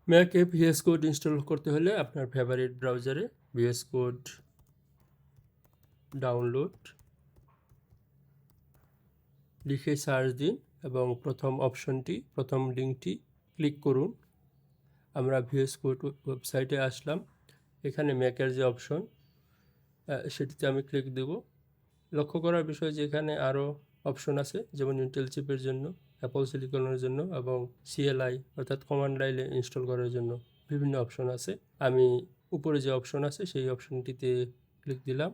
ম্যাকে VS code install করতে হলে আপনার ফেভারিট ব্রাউজারে ভিএস কোড ডাউনলোড লিখে সার্চ দিন এবং প্রথম লিঙ্কটি ক্লিক করুন। আমরা ভিএস কোড ওয়েবসাইটে আসলাম। এখানে ম্যাকের যে অপশন সেটিতে আমি ক্লিক দেব। লক্ষ্য করার বিষয় যে এখানে আরও অপশন আছে, যেমন ইন্টেল চিপের জন্য, অ্যাপল সিলিকনের জন্য এবং সিএলআই অর্থাৎ কমান্ড লাইনে ইনস্টল করার জন্য বিভিন্ন অপশন আছে। আমি উপরে যে অপশন আছে সেই অপশনটিতে ক্লিক দিলাম।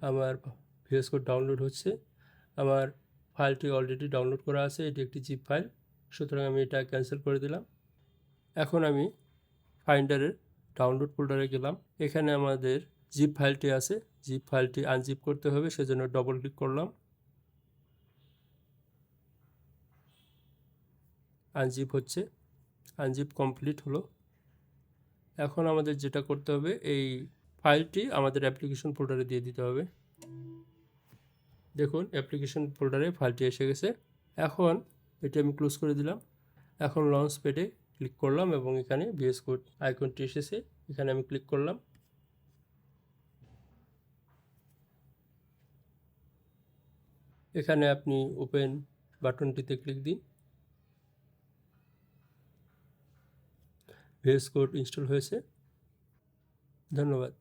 আমার ভিএস কোড ডাউনলোড হচ্ছে। আমার ফাইলটি অলরেডি ডাউনলোড করা আছে, এটি একটি জিপ ফাইল, সুতরাং আমি এটা ক্যান্সেল করে দিলাম। এখন আমি ফাইন্ডারের ডাউনলোড ফোল্ডারে গেলাম। এখানে আমাদের জিপ ফাইলটি আছে, জিপ ফাইলটি আনজিপ করতে হবে, সেজন্য ডবল ক্লিক করলাম। আনজিপ হচ্ছে, আনজিপ কমপ্লিট হলো। এখন আমাদের যেটা করতে হবে, এই ফাইলটি আমাদের অ্যাপ্লিকেশন ফোল্ডারে দিয়ে দিতে হবে। দেখুন অ্যাপ্লিকেশন ফোল্ডারে ফাইলটি এসে গেছে। এখন এটি আমি ক্লোজ করে দিলাম। এখন লঞ্চ প্যাডে ক্লিক করলাম এবং এখানে ভিএস কোড আইকনটি এসেছে, এখানে আমি ক্লিক করলাম। এখানে আপনি ওপেন বাটনটিতে ক্লিক দিন। ভিএস কোড ইনস্টল হয়েছে। ধন্যবাদ।